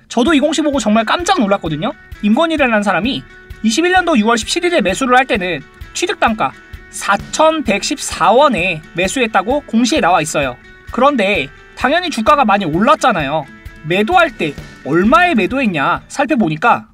저도 이 공시 보고 정말 깜짝 놀랐거든요. 임권일이라는 사람이 21년도 6월 17일에 매수를 할 때는 취득단가 4,114원에 매수했다고 공시에 나와 있어요. 그런데 당연히 주가가 많이 올랐잖아요. 매도할 때 얼마에 매도했냐 살펴보니까,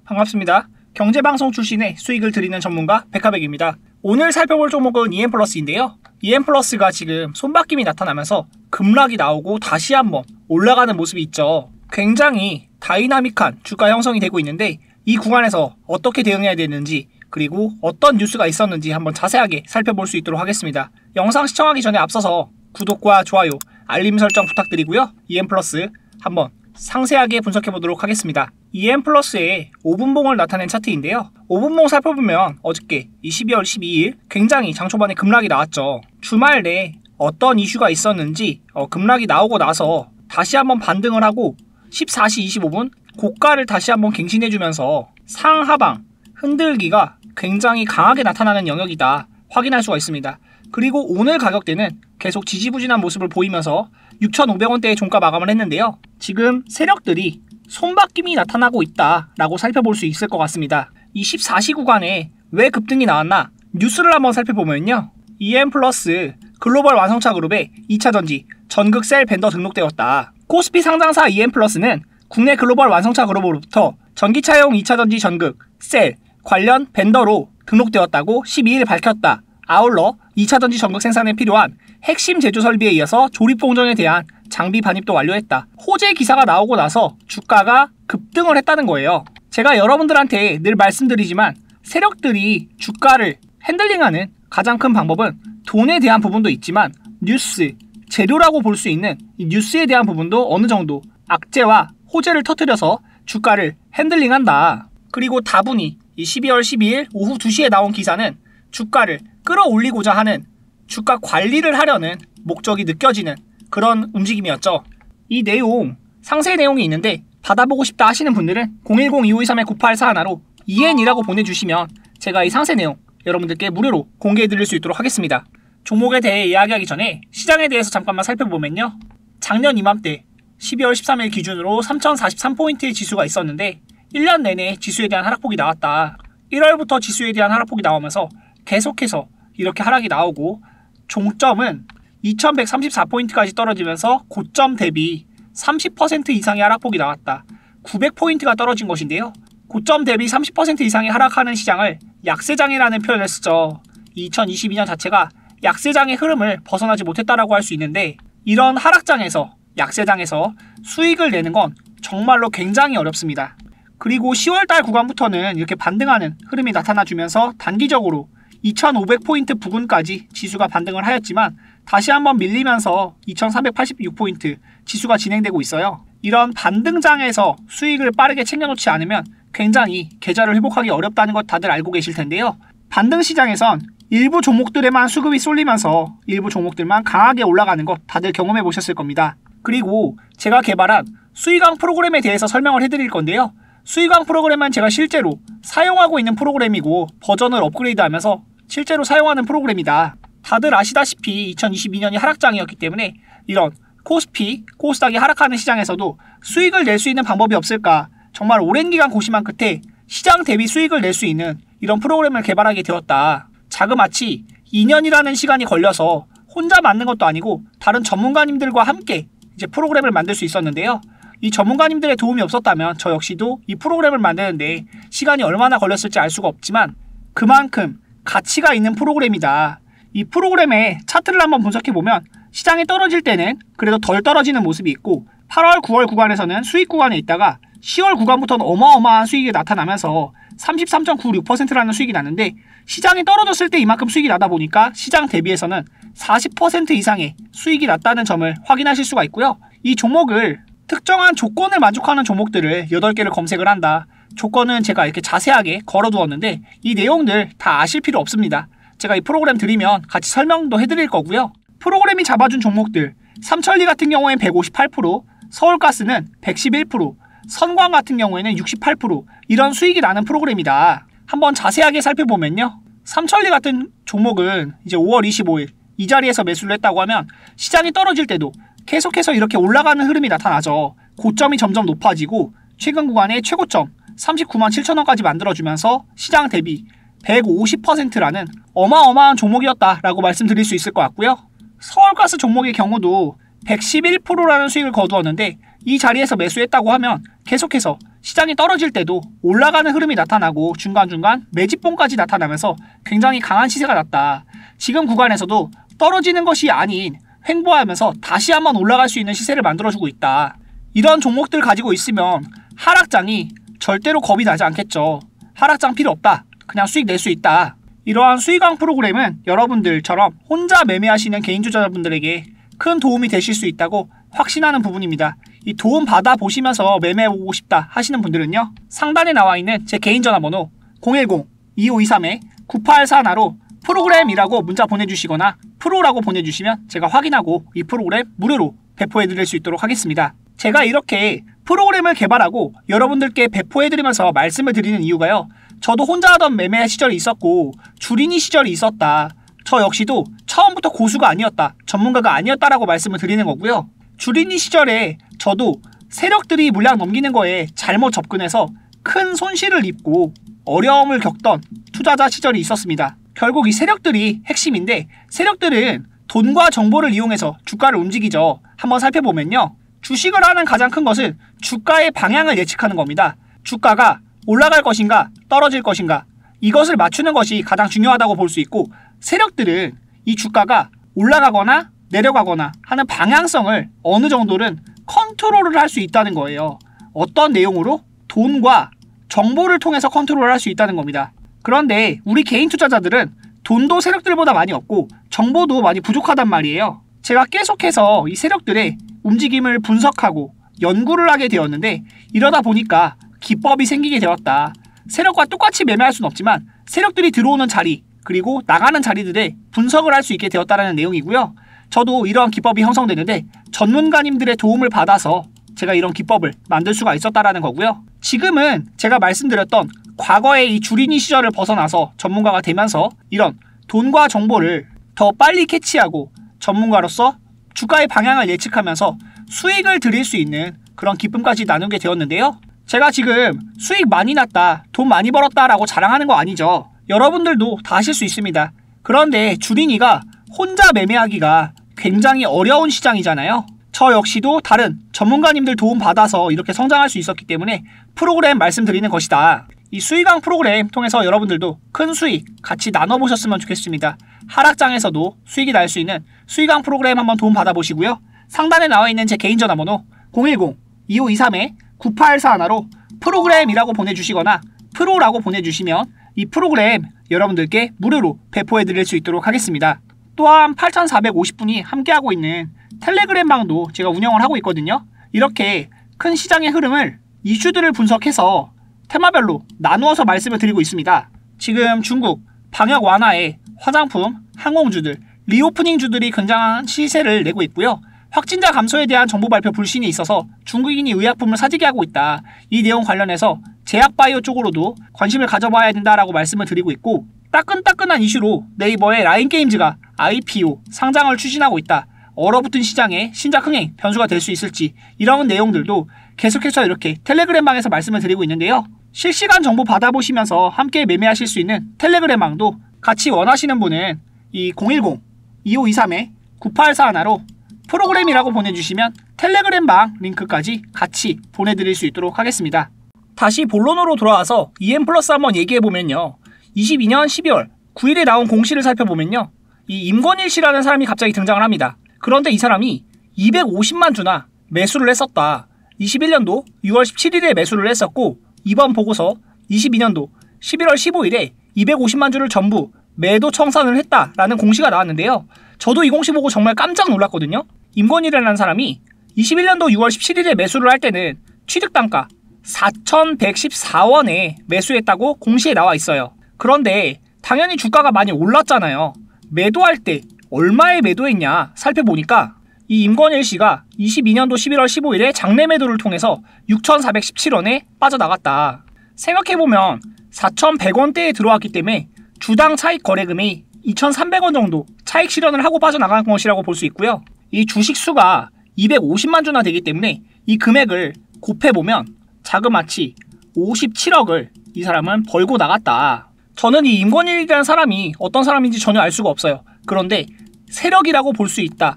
반갑습니다. 경제방송 출신의 수익을 드리는 전문가 백하백입니다. 오늘 살펴볼 종목은 EM플러스인데요. EM플러스가 지금 손바뀜이 나타나면서 급락이 나오고 다시 한번 올라가는 모습이 있죠. 굉장히 다이나믹한 주가 형성이 되고 있는데, 이 구간에서 어떻게 대응해야 되는지, 그리고 어떤 뉴스가 있었는지 한번 자세하게 살펴볼 수 있도록 하겠습니다. 영상 시청하기 전에 앞서서 구독과 좋아요, 알림 설정 부탁드리고요. EM플러스 한번 상세하게 분석해 보도록 하겠습니다. EM플러스의 5분봉을 나타낸 차트인데요. 5분봉 살펴보면 어저께 12월 12일 굉장히 장 초반에 급락이 나왔죠. 주말 내에 어떤 이슈가 있었는지 급락이 나오고 나서 다시 한번 반등을 하고 14시 25분 고가를 다시 한번 갱신해주면서 상하방 흔들기가 굉장히 강하게 나타나는 영역이다 확인할 수가 있습니다. 그리고 오늘 가격대는 계속 지지부진한 모습을 보이면서 6,500원대의 종가 마감을 했는데요. 지금 세력들이 손바뀜이 나타나고 있다라고 살펴볼 수 있을 것 같습니다. 이 14시 구간에 왜 급등이 나왔나 뉴스를 한번 살펴보면요. EM플러스 글로벌 완성차 그룹의 2차전지 전극 셀 벤더 등록되었다. 코스피 상장사 EM플러스는 국내 글로벌 완성차 그룹으로부터 전기차용 2차전지 전극 셀 관련 벤더로 등록되었다고 12일 밝혔다. 아울러 2차전지 전극 생산에 필요한 핵심 제조 설비에 이어서 조립 공정에 대한 장비 반입도 완료했다. 호재 기사가 나오고 나서 주가가 급등을 했다는 거예요. 제가 여러분들한테 늘 말씀드리지만 세력들이 주가를 핸들링하는 가장 큰 방법은 돈에 대한 부분도 있지만 뉴스, 재료라고 볼 수 있는 이 뉴스에 대한 부분도 어느 정도 악재와 호재를 터뜨려서 주가를 핸들링한다. 그리고 다분히 이 12월 12일 오후 2시에 나온 기사는 주가를 끌어올리고자 하는, 주가 관리를 하려는 목적이 느껴지는 그런 움직임이었죠. 이 내용, 상세 내용이 있는데 받아보고 싶다 하시는 분들은 010-2523-9841로 EN이라고 보내주시면 제가 이 상세 내용 여러분들께 무료로 공개해드릴 수 있도록 하겠습니다. 종목에 대해 이야기하기 전에 시장에 대해서 잠깐만 살펴보면요. 작년 이맘때 12월 13일 기준으로 3043포인트의 지수가 있었는데 1년 내내 지수에 대한 하락폭이 나왔다. 1월부터 지수에 대한 하락폭이 나오면서 계속해서 이렇게 하락이 나오고 종점은 2134포인트까지 떨어지면서 고점 대비 30% 이상의 하락폭이 나왔다. 900포인트가 떨어진 것인데요. 고점 대비 30% 이상의 하락하는 시장을 약세장이라는 표현을 쓰죠. 2022년 자체가 약세장의 흐름을 벗어나지 못했다라고 할 수 있는데, 이런 하락장에서, 약세장에서 수익을 내는 건 정말로 굉장히 어렵습니다. 그리고 10월달 구간부터는 이렇게 반등하는 흐름이 나타나주면서 단기적으로 2500포인트 부근까지 지수가 반등을 하였지만 다시 한번 밀리면서 2386포인트 지수가 진행되고 있어요. 이런 반등장에서 수익을 빠르게 챙겨놓지 않으면 굉장히 계좌를 회복하기 어렵다는 것 다들 알고 계실 텐데요. 반등 시장에선 일부 종목들에만 수급이 쏠리면서 일부 종목들만 강하게 올라가는 것 다들 경험해 보셨을 겁니다. 그리고 제가 개발한 수익왕 프로그램에 대해서 설명을 해드릴 건데요. 수익왕 프로그램은 제가 실제로 사용하고 있는 프로그램이고 버전을 업그레이드하면서 실제로 사용하는 프로그램이다. 다들 아시다시피 2022년이 하락장이었기 때문에 이런 코스피, 코스닥이 하락하는 시장에서도 수익을 낼 수 있는 방법이 없을까, 정말 오랜 기간 고심한 끝에 시장 대비 수익을 낼 수 있는 이런 프로그램을 개발하게 되었다. 자그마치 2년이라는 시간이 걸려서 혼자 만든 것도 아니고 다른 전문가님들과 함께 이제 프로그램을 만들 수 있었는데요. 이 전문가님들의 도움이 없었다면 저 역시도 이 프로그램을 만드는데 시간이 얼마나 걸렸을지 알 수가 없지만 그만큼 가치가 있는 프로그램이다. 이 프로그램의 차트를 한번 분석해보면 시장이 떨어질 때는 그래도 덜 떨어지는 모습이 있고 8월, 9월 구간에서는 수익 구간에 있다가 10월 구간부터는 어마어마한 수익이 나타나면서 33.96%라는 수익이 났는데, 시장이 떨어졌을 때 이만큼 수익이 나다 보니까 시장 대비해서는 40% 이상의 수익이 났다는 점을 확인하실 수가 있고요. 이 종목을 특정한 조건을 만족하는 종목들을 8개를 검색을 한다. 조건은 제가 이렇게 자세하게 걸어두었는데 이 내용들 다 아실 필요 없습니다. 제가 이 프로그램 드리면 같이 설명도 해드릴 거고요. 프로그램이 잡아준 종목들, 삼천리 같은 경우엔 158%, 서울가스는 111%, 선광 같은 경우에는 68% 이런 수익이 나는 프로그램이다. 한번 자세하게 살펴보면요. 삼천리 같은 종목은 이제 5월 25일 이 자리에서 매수를 했다고 하면 시장이 떨어질 때도 계속해서 이렇게 올라가는 흐름이 나타나죠. 고점이 점점 높아지고 최근 구간의 최고점 39만 7천 원까지 만들어주면서 시장 대비 150%라는 어마어마한 종목이었다라고 말씀드릴 수 있을 것 같고요. 서울가스 종목의 경우도 111%라는 수익을 거두었는데 이 자리에서 매수했다고 하면 계속해서 시장이 떨어질 때도 올라가는 흐름이 나타나고 중간중간 매집봉까지 나타나면서 굉장히 강한 시세가 났다. 지금 구간에서도 떨어지는 것이 아닌 횡보하면서 다시 한번 올라갈 수 있는 시세를 만들어주고 있다. 이런 종목들 가지고 있으면 하락장이 절대로 겁이 나지 않겠죠. 하락장 필요 없다. 그냥 수익 낼 수 있다. 이러한 수익왕 프로그램은 여러분들처럼 혼자 매매하시는 개인 투자자분들에게 큰 도움이 되실 수 있다고 확신하는 부분입니다. 이 도움 받아보시면서 매매해보고 싶다 하시는 분들은요, 상단에 나와 있는 제 개인 전화번호 010-2523-9841로 프로그램이라고 문자 보내주시거나 프로라고 보내주시면 제가 확인하고 이 프로그램 무료로 배포해드릴 수 있도록 하겠습니다. 제가 이렇게 프로그램을 개발하고 여러분들께 배포해드리면서 말씀을 드리는 이유가요, 저도 혼자 하던 매매 시절이 있었고 주린이 시절이 있었다. 저 역시도 처음부터 고수가 아니었다, 전문가가 아니었다라고 말씀을 드리는 거고요. 주린이 시절에 저도 세력들이 물량 넘기는 거에 잘못 접근해서 큰 손실을 입고 어려움을 겪던 투자자 시절이 있었습니다. 결국 이 세력들이 핵심인데, 세력들은 돈과 정보를 이용해서 주가를 움직이죠. 한번 살펴보면요, 주식을 하는 가장 큰 것은 주가의 방향을 예측하는 겁니다. 주가가 올라갈 것인가 떨어질 것인가, 이것을 맞추는 것이 가장 중요하다고 볼 수 있고, 세력들은 이 주가가 올라가거나 내려가거나 하는 방향성을 어느 정도는 컨트롤을 할 수 있다는 거예요. 어떤 내용으로? 돈과 정보를 통해서 컨트롤을 할 수 있다는 겁니다. 그런데 우리 개인 투자자들은 돈도 세력들보다 많이 없고 정보도 많이 부족하단 말이에요. 제가 계속해서 이 세력들의 움직임을 분석하고 연구를 하게 되었는데, 이러다 보니까 기법이 생기게 되었다. 세력과 똑같이 매매할 수는 없지만 세력들이 들어오는 자리 그리고 나가는 자리들의 분석을 할 수 있게 되었다는 내용이고요. 저도 이러한 기법이 형성되는데 전문가님들의 도움을 받아서 제가 이런 기법을 만들 수가 있었다라는 거고요. 지금은 제가 말씀드렸던 과거의 이 주린이 시절을 벗어나서 전문가가 되면서 이런 돈과 정보를 더 빨리 캐치하고 전문가로서 주가의 방향을 예측하면서 수익을 드릴 수 있는 그런 기쁨까지 나누게 되었는데요. 제가 지금 수익 많이 났다, 돈 많이 벌었다 라고 자랑하는 거 아니죠. 여러분들도 다 하실 수 있습니다. 그런데 주린이가 혼자 매매하기가 굉장히 어려운 시장이잖아요. 저 역시도 다른 전문가님들 도움 받아서 이렇게 성장할 수 있었기 때문에 프로그램 말씀드리는 것이다. 이 수익왕 프로그램 통해서 여러분들도 큰 수익 같이 나눠보셨으면 좋겠습니다. 하락장에서도 수익이 날 수 있는 수익왕 프로그램 한번 도움 받아보시고요. 상단에 나와 있는 제 개인 전화번호 010-2523-9841로 프로그램이라고 보내주시거나 프로라고 보내주시면 이 프로그램 여러분들께 무료로 배포해드릴 수 있도록 하겠습니다. 또한 8,450분이 함께하고 있는 텔레그램 방도 제가 운영을 하고 있거든요. 이렇게 큰 시장의 흐름을, 이슈들을 분석해서 테마별로 나누어서 말씀을 드리고 있습니다. 지금 중국 방역 완화에 화장품, 항공주들, 리오프닝주들이 굉장한 시세를 내고 있고요. 확진자 감소에 대한 정부 발표 불신이 있어서 중국인이 의약품을 사재기 하고 있다. 이 내용 관련해서 제약바이오 쪽으로도 관심을 가져봐야 된다라고 말씀을 드리고 있고, 따끈따끈한 이슈로 네이버의 라인게임즈가 IPO 상장을 추진하고 있다. 얼어붙은 시장에 신작 흥행 변수가 될 수 있을지, 이런 내용들도 계속해서 이렇게 텔레그램방에서 말씀을 드리고 있는데요. 실시간 정보 받아보시면서 함께 매매하실 수 있는 텔레그램방도 같이 원하시는 분은 이 010-2523-9841로 프로그램이라고 보내주시면 텔레그램방 링크까지 같이 보내드릴 수 있도록 하겠습니다. 다시 본론으로 돌아와서 EM플러스 한번 얘기해보면요. 22년 12월 9일에 나온 공시를 살펴보면요. 이 임권일 씨라는 사람이 갑자기 등장을 합니다. 그런데 이 사람이 250만 주나 매수를 했었다. 21년도 6월 17일에 매수를 했었고, 이번 보고서 22년도 11월 15일에 250만 주를 전부 매도 청산을 했다라는 공시가 나왔는데요. 저도 이 공시 보고 정말 깜짝 놀랐거든요. 임권일이라는 사람이 21년도 6월 17일에 매수를 할 때는 취득단가 4,114원에 매수했다고 공시에 나와 있어요. 그런데 당연히 주가가 많이 올랐잖아요. 매도할 때 얼마에 매도했냐 살펴보니까 이 임권일 씨가 22년도 11월 15일에 장내 매도를 통해서 6,417원에 빠져나갔다. 생각해보면 4,100원대에 들어왔기 때문에 주당 차익 거래금이 2,300원 정도 차익 실현을 하고 빠져나간 것이라고 볼 수 있고요. 이 주식 수가 250만 주나 되기 때문에 이 금액을 곱해보면 자그마치 57억을 이 사람은 벌고 나갔다. 저는 이 임권일이라는 사람이 어떤 사람인지 전혀 알 수가 없어요. 그런데 세력이라고 볼 수 있다.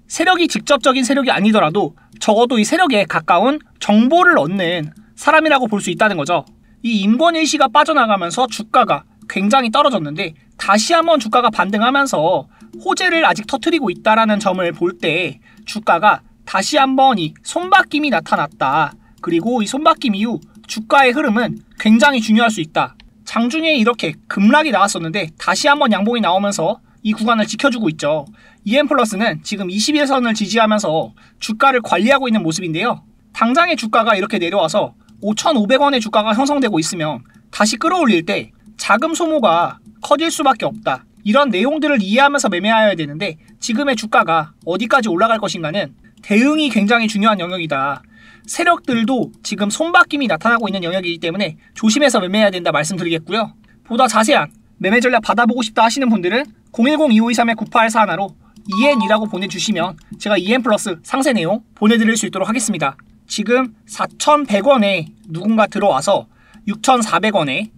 세력이 직접적인 세력이 아니더라도 적어도 이 세력에 가까운 정보를 얻는 사람이라고 볼 수 있다는 거죠. 이 임권일 씨가 빠져나가면서 주가가 굉장히 떨어졌는데 다시 한번 주가가 반등하면서 호재를 아직 터뜨리고 있다라는 점을 볼 때 주가가 다시 한번 이 손바뀜이 나타났다. 그리고 이 손바뀜 이후 주가의 흐름은 굉장히 중요할 수 있다. 장중에 이렇게 급락이 나왔었는데 다시 한번 양봉이 나오면서 이 구간을 지켜주고 있죠. EM플러스는 지금 21선을 지지하면서 주가를 관리하고 있는 모습인데요. 당장의 주가가 이렇게 내려와서 5,500원의 주가가 형성되고 있으면 다시 끌어올릴 때 자금 소모가 커질 수밖에 없다. 이런 내용들을 이해하면서 매매해야 되는데 지금의 주가가 어디까지 올라갈 것인가는 대응이 굉장히 중요한 영역이다. 세력들도 지금 손바뀜이 나타나고 있는 영역이기 때문에 조심해서 매매해야 된다 말씀드리겠고요. 보다 자세한 매매 전략 받아보고 싶다 하시는 분들은 010-2523-9841로 EN이라고 보내주시면 제가 EN플러스 상세 내용 보내드릴 수 있도록 하겠습니다. 지금 4,100원에 누군가 들어와서 6,400원에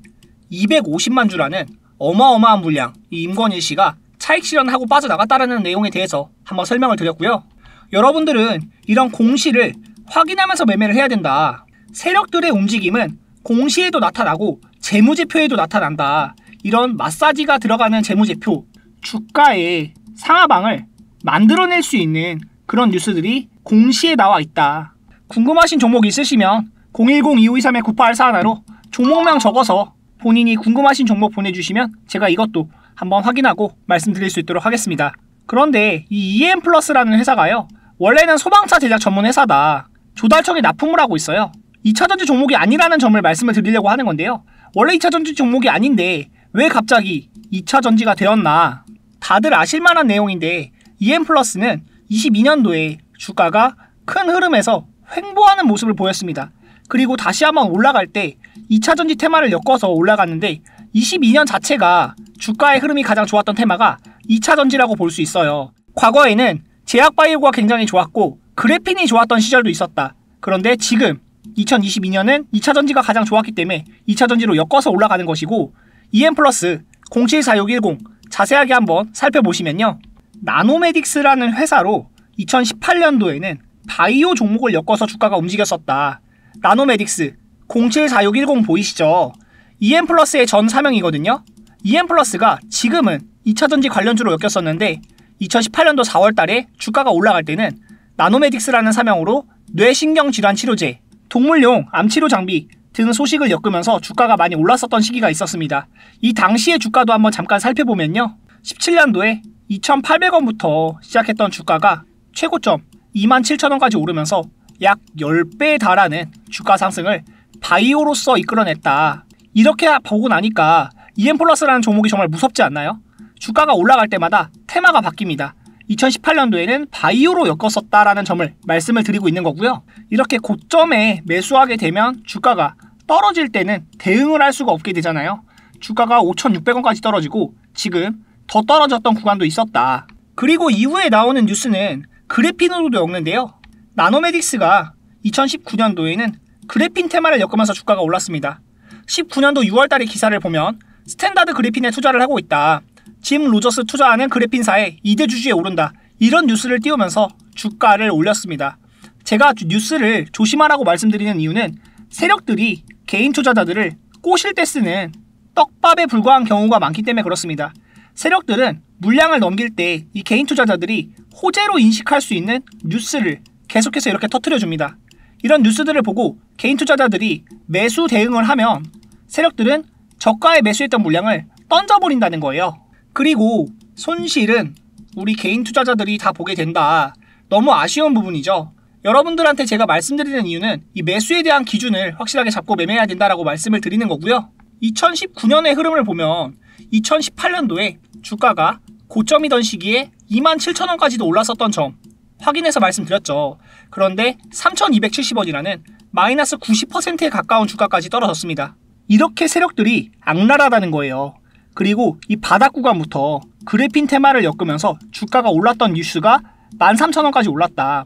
250만 주라는 어마어마한 물량, 이 임권일 씨가 차익 실현하고 빠져나갔다는 내용에 대해서 한번 설명을 드렸고요. 여러분들은 이런 공시를 확인하면서 매매를 해야 된다. 세력들의 움직임은 공시에도 나타나고 재무제표에도 나타난다. 이런 마사지가 들어가는 재무제표, 주가의 상하방을 만들어낼 수 있는 그런 뉴스들이 공시에 나와 있다. 궁금하신 종목 있으시면 010-2523-9841로 종목명 적어서 본인이 궁금하신 종목 보내주시면 제가 이것도 한번 확인하고 말씀드릴 수 있도록 하겠습니다. 그런데 이 EM플러스라는 회사가요, 원래는 소방차 제작 전문 회사다. 조달청에 납품을 하고 있어요. 2차전지 종목이 아니라는 점을 말씀을 드리려고 하는 건데요. 원래 2차전지 종목이 아닌데 왜 갑자기 2차전지가 되었나. 다들 아실만한 내용인데 EM플러스는 22년도에 주가가 큰 흐름에서 횡보하는 모습을 보였습니다. 그리고 다시 한번 올라갈 때 2차전지 테마를 엮어서 올라갔는데 22년 자체가 주가의 흐름이 가장 좋았던 테마가 2차전지라고 볼 수 있어요. 과거에는 제약바이오가 굉장히 좋았고 그래핀이 좋았던 시절도 있었다. 그런데 지금 2022년은 2차전지가 가장 좋았기 때문에 2차전지로 엮어서 올라가는 것이고 EM플러스 074610 자세하게 한번 살펴보시면요. 나노메딕스라는 회사로 2018년도에는 바이오 종목을 엮어서 주가가 움직였었다. 나노메딕스 074610 보이시죠? EM플러스의 전 사명이거든요. EM플러스가 지금은 2차전지 관련주로 엮였었는데 2018년도 4월달에 주가가 올라갈 때는 나노메딕스라는 사명으로 뇌신경질환 치료제, 동물용 암치료 장비 등 소식을 엮으면서 주가가 많이 올랐었던 시기가 있었습니다. 이 당시의 주가도 한번 잠깐 살펴보면요. 17년도에 2,800원부터 시작했던 주가가 최고점 27,000원까지 오르면서 약 10배에 달하는 주가 상승을 바이오로서 이끌어냈다. 이렇게 보고 나니까 EM플러스라는 종목이 정말 무섭지 않나요? 주가가 올라갈 때마다 테마가 바뀝니다. 2018년도에는 바이오로 엮었었다라는 점을 말씀을 드리고 있는 거고요. 이렇게 고점에 매수하게 되면 주가가 떨어질 때는 대응을 할 수가 없게 되잖아요. 주가가 5,600원까지 떨어지고 지금 더 떨어졌던 구간도 있었다. 그리고 이후에 나오는 뉴스는 그래핀으로도 엮는데요. 나노메딕스가 2019년도에는 그래핀 테마를 엮으면서 주가가 올랐습니다. 19년도 6월달의 기사를 보면 스탠다드 그래핀에 투자를 하고 있다. 짐 로저스 투자하는 그래핀사에 2대 주주에 오른다. 이런 뉴스를 띄우면서 주가를 올렸습니다. 제가 뉴스를 조심하라고 말씀드리는 이유는 세력들이 개인 투자자들을 꼬실 때 쓰는 떡밥에 불과한 경우가 많기 때문에 그렇습니다. 세력들은 물량을 넘길 때 이 개인 투자자들이 호재로 인식할 수 있는 뉴스를 계속해서 이렇게 터뜨려줍니다. 이런 뉴스들을 보고 개인 투자자들이 매수 대응을 하면 세력들은 저가에 매수했던 물량을 던져버린다는 거예요. 그리고 손실은 우리 개인 투자자들이 다 보게 된다. 너무 아쉬운 부분이죠. 여러분들한테 제가 말씀드리는 이유는 이 매수에 대한 기준을 확실하게 잡고 매매해야 된다라고 말씀을 드리는 거고요. 2019년의 흐름을 보면 2018년도에 주가가 고점이던 시기에 27,000원까지도 올랐었던 점 확인해서 말씀드렸죠. 그런데 3,270원이라는 마이너스 90%에 가까운 주가까지 떨어졌습니다. 이렇게 세력들이 악랄하다는 거예요. 그리고 이 바닥 구간부터 그래핀 테마를 엮으면서 주가가 올랐던 뉴스가 13,000원까지 올랐다.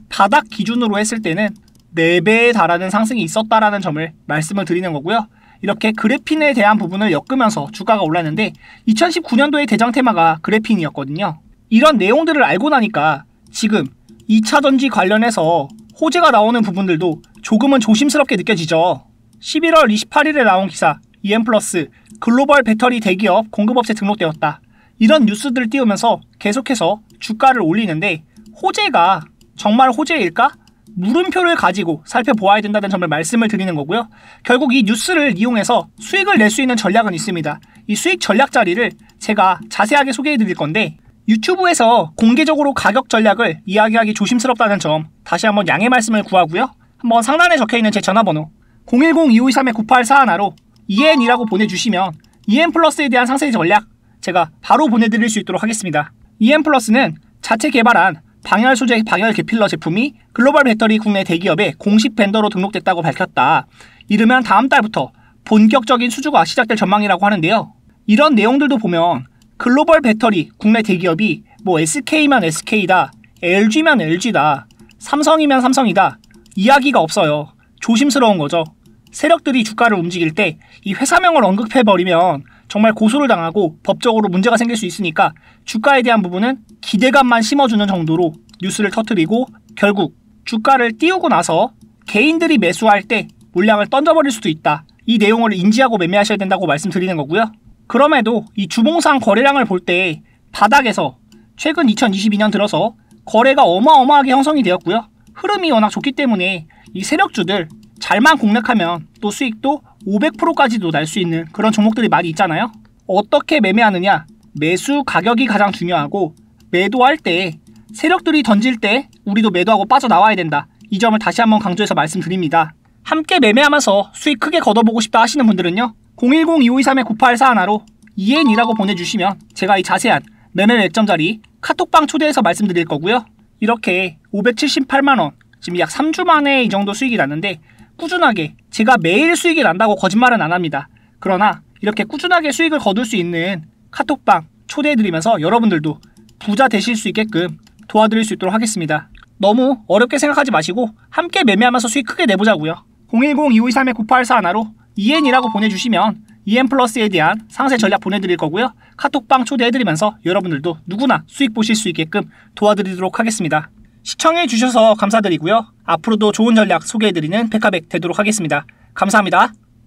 바닥 기준으로 했을 때는 4배에 달하는 상승이 있었다라는 점을 말씀을 드리는 거고요. 이렇게 그래핀에 대한 부분을 엮으면서 주가가 올랐는데 2019년도의 대장 테마가 그래핀이었거든요. 이런 내용들을 알고 나니까 지금 2차전지 관련해서 호재가 나오는 부분들도 조금은 조심스럽게 느껴지죠. 11월 28일에 나온 기사 EM플러스 글로벌 배터리 대기업 공급업체 등록되었다. 이런 뉴스들을 띄우면서 계속해서 주가를 올리는데 호재가 정말 호재일까? 물음표를 가지고 살펴보아야 된다는 점을 말씀을 드리는 거고요. 결국 이 뉴스를 이용해서 수익을 낼 수 있는 전략은 있습니다. 이 수익 전략 자리를 제가 자세하게 소개해 드릴 건데 유튜브에서 공개적으로 가격 전략을 이야기하기 조심스럽다는 점 다시 한번 양해 말씀을 구하고요. 한번 상단에 적혀있는 제 전화번호 010-2523-9841로 EN이라고 보내주시면 EN플러스에 대한 상세 전략 제가 바로 보내드릴 수 있도록 하겠습니다. EN플러스는 자체 개발한 방열 소재 방열 계필러 제품이 글로벌 배터리 국내 대기업에 공식 벤더로 등록됐다고 밝혔다. 이르면 다음 달부터 본격적인 수주가 시작될 전망이라고 하는데요. 이런 내용들도 보면 글로벌 배터리 국내 대기업이 뭐 SK면 SK다, LG면 LG다, 삼성이면 삼성이다 이야기가 없어요. 조심스러운 거죠. 세력들이 주가를 움직일 때 이 회사명을 언급해버리면 정말 고소를 당하고 법적으로 문제가 생길 수 있으니까 주가에 대한 부분은 기대감만 심어주는 정도로 뉴스를 터뜨리고 결국 주가를 띄우고 나서 개인들이 매수할 때 물량을 던져버릴 수도 있다. 이 내용을 인지하고 매매하셔야 된다고 말씀드리는 거고요. 그럼에도 이 주봉상 거래량을 볼 때 바닥에서 최근 2022년 들어서 거래가 어마어마하게 형성이 되었고요. 흐름이 워낙 좋기 때문에 이 세력주들 잘만 공략하면 또 수익도 500%까지도 날 수 있는 그런 종목들이 많이 있잖아요. 어떻게 매매하느냐? 매수 가격이 가장 중요하고 매도할 때 세력들이 던질 때 우리도 매도하고 빠져나와야 된다. 이 점을 다시 한번 강조해서 말씀드립니다. 함께 매매하면서 수익 크게 걷어보고 싶다 하시는 분들은요. 010-2523-9841로 EN이라고 보내주시면 제가 이 자세한 매매 맥점 자리 카톡방 초대해서 말씀드릴 거고요. 이렇게 578만원 지금 약 3주 만에 이 정도 수익이 났는데 꾸준하게 제가 매일 수익이 난다고 거짓말은 안 합니다. 그러나 이렇게 꾸준하게 수익을 거둘 수 있는 카톡방 초대해드리면서 여러분들도 부자 되실 수 있게끔 도와드릴 수 있도록 하겠습니다. 너무 어렵게 생각하지 마시고 함께 매매하면서 수익 크게 내보자고요. 010-2523-9841로 EN이라고 보내주시면 EN플러스에 대한 상세 전략 보내드릴 거고요. 카톡방 초대해드리면서 여러분들도 누구나 수익 보실 수 있게끔 도와드리도록 하겠습니다. 시청해주셔서 감사드리고요. 앞으로도 좋은 전략 소개해드리는 백화백 되도록 하겠습니다. 감사합니다.